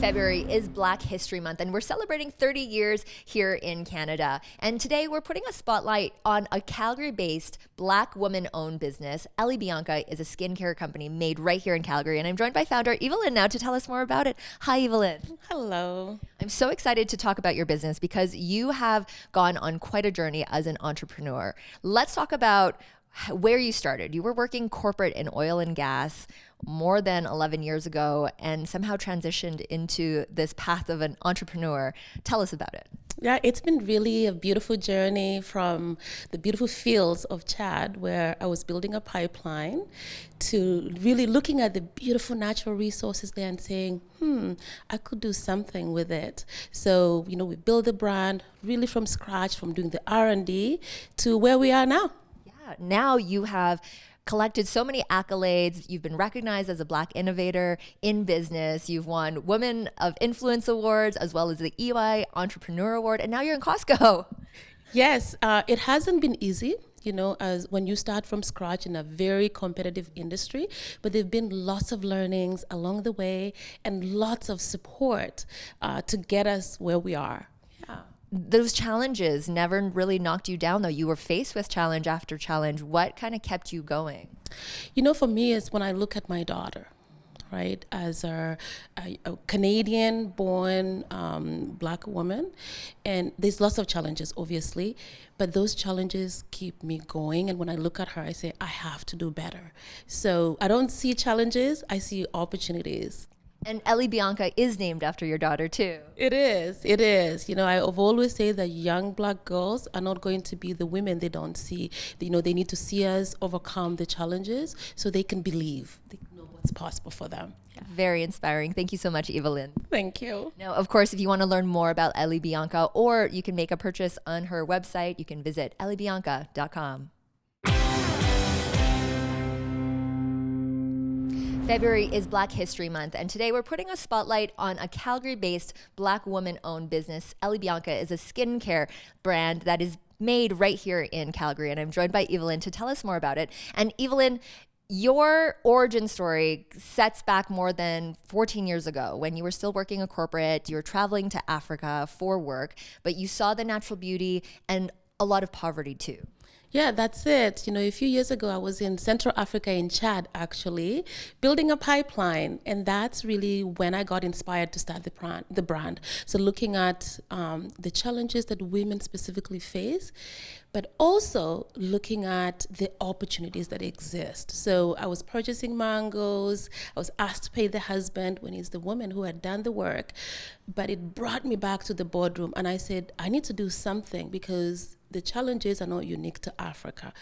February is Black History Month, and we're celebrating 30 years here in Canada. And today we're putting a spotlight on a Calgary-based Black woman-owned business. Ellie Bianca is a skincare company made right here in Calgary, and I'm joined by founder Evelyn now to tell us more about it. Hi, Evelyn. Hello. I'm so excited to talk about your business because you have gone on quite a journey as an entrepreneur. Let's talk about where you started. You were working corporate in oil and gas more than 11 years ago and somehow transitioned into this path of an entrepreneur. Tell us about it. Yeah, it's been really a beautiful journey from the beautiful fields of Chad, where I was building a pipeline, to really looking at the beautiful natural resources there and saying, I could do something with it. So, we built the brand really from scratch, from doing the R&D to where we are now. Yeah, now you have collected so many accolades. You've been recognized as a Black innovator in business. You've won Women of Influence Awards, as well as the EY Entrepreneur Award, and now you're in Costco. Yes, it hasn't been easy, as when you start from scratch in a very competitive industry, but there've been lots of learnings along the way and lots of support to get us where we are. Yeah. Those challenges never really knocked you down, though. You were faced with challenge after challenge. What kind of kept you going? For me, it's when I look at my daughter, right, as a Canadian-born Black woman, and there's lots of challenges, obviously, but those challenges keep me going. And when I look at her, I say, I have to do better. So I don't see challenges, I see opportunities. And Ellie Bianca is named after your daughter, too. It is. I've always said that young Black girls are not going to be the women they don't see. They need to see us overcome the challenges so they can believe. They know what's possible for them. Yeah. Very inspiring. Thank you so much, Evelyn. Thank you. Now, of course, if you want to learn more about Ellie Bianca, or you can make a purchase on her website, you can visit elliebianca.com. February is Black History Month, and today we're putting a spotlight on a Calgary-based Black woman-owned business. Ellie Bianca is a skincare brand that is made right here in Calgary, and I'm joined by Evelyn to tell us more about it. And Evelyn, your origin story sets back more than 14 years ago when you were still working a corporate, you were traveling to Africa for work, but you saw the natural beauty and a lot of poverty too. Yeah, that's it. A few years ago, I was in Central Africa, in Chad, actually, building a pipeline. And that's really when I got inspired to start the brand. So looking at the challenges that women specifically face, but also looking at the opportunities that exist. So I was purchasing mangoes. I was asked to pay the husband when he's the woman who had done the work. But it brought me back to the boardroom. And I said, I need to do something because the challenges are not unique to Africa.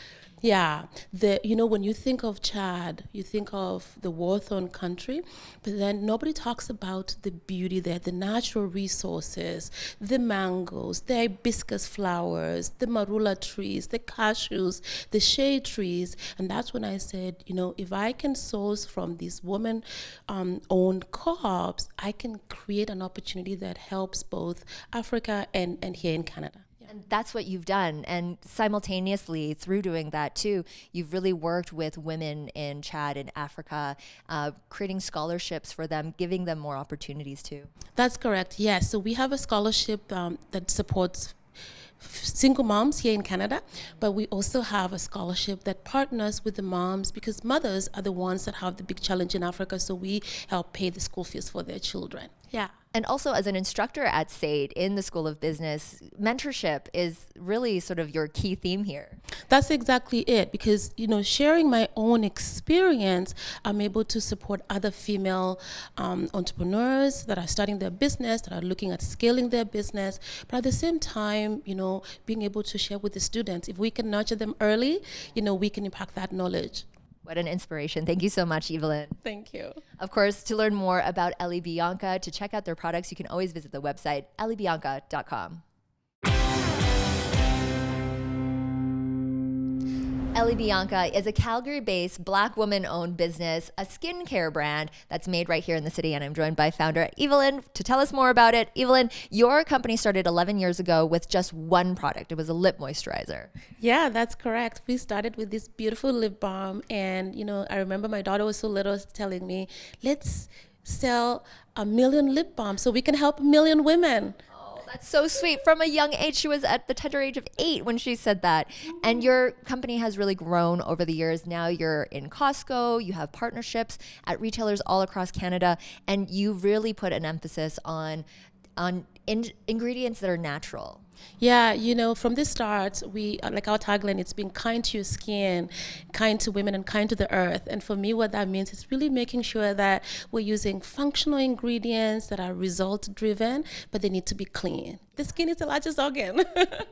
Yeah, when you think of Chad, you think of the war-torn country, but then nobody talks about the beauty there, the natural resources, the mangoes, the hibiscus flowers, the marula trees, the cashews, the shea trees. And that's when I said, if I can source from these women-owned co-ops, I can create an opportunity that helps both Africa and here in Canada. And that's what you've done. And simultaneously, through doing that too, you've really worked with women in Chad and Africa, creating scholarships for them, giving them more opportunities too. That's correct, yes. So we have a scholarship that supports single moms here in Canada, but we also have a scholarship that partners with the moms, because mothers are the ones that have the big challenge in Africa, so we help pay the school fees for their children. Yeah. And also, as an instructor at SAIT in the School of Business, mentorship is really sort of your key theme here. That's exactly it, because, sharing my own experience, I'm able to support other female entrepreneurs that are starting their business, that are looking at scaling their business, but at the same time, being able to share with the students. If we can nurture them early, we can impact that knowledge. What an inspiration. Thank you so much, Evelyn. Thank you. Of course, to learn more about Ellie Bianca, to check out their products, you can always visit the website, elliebianca.com. Ellie Bianca is a Calgary-based Black woman-owned business, a skincare brand that's made right here in the city, and I'm joined by founder Evelyn to tell us more about it. Evelyn, your company started 11 years ago with just one product. It was a lip moisturizer. Yeah, that's correct. We started with this beautiful lip balm, and I remember my daughter was so little telling me, let's sell 1,000,000 lip balms so we can help 1,000,000 women. That's so sweet. From a young age, she was at the tender age of 8 when she said that. And your company has really grown over the years. Now you're in Costco, you have partnerships at retailers all across Canada, and you really put an emphasis on ingredients that are natural. Yeah, from the start, we like our tagline, it's being kind to your skin, kind to women, and kind to the earth. And for me, what that means is really making sure that we're using functional ingredients that are result driven, but they need to be clean. The skin is the largest organ.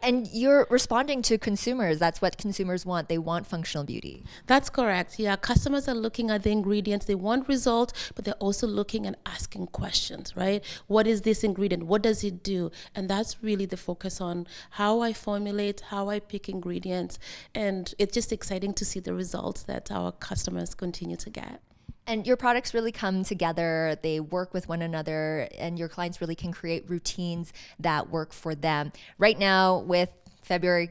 And you're responding to consumers. That's what consumers want. They want functional beauty. That's correct. Yeah, customers are looking at the ingredients. They want results, but they're also looking and asking questions, right? What is this ingredient? What does it do? And that's really the focus on how I formulate, how I pick ingredients. And it's just exciting to see the results that our customers continue to get. And your products really come together, they work with one another, and your clients really can create routines that work for them. Right now, with February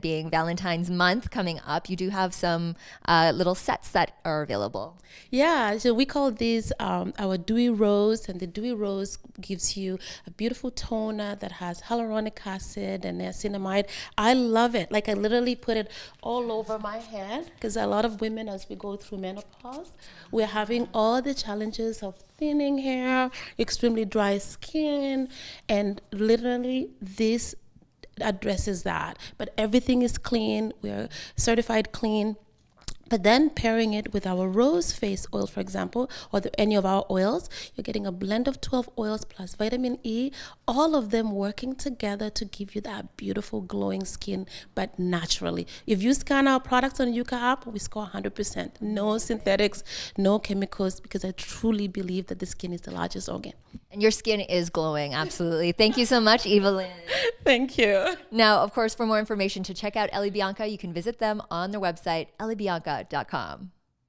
being Valentine's month coming up, you do have some little sets that are available. Yeah, so we call these our Dewy Rose, and the Dewy Rose gives you a beautiful toner that has hyaluronic acid and niacinamide. I love it. Like I literally put it all over my head because a lot of women, as we go through menopause, we're having all the challenges of thinning hair, extremely dry skin, and literally this addresses that. But everything is clean. We're certified clean. But then pairing it with our rose face oil, for example, or any of our oils, you're getting a blend of 12 oils plus vitamin E, all of them working together to give you that beautiful glowing skin, but naturally. If you scan our products on Yuka app, we score 100%. No synthetics, no chemicals, because I truly believe that the skin is the largest organ. And your skin is glowing, absolutely. Thank you so much, Evelyn. Thank you. Now, of course, for more information to check out Ellie Bianca, you can visit them on their website, elliebianca.com.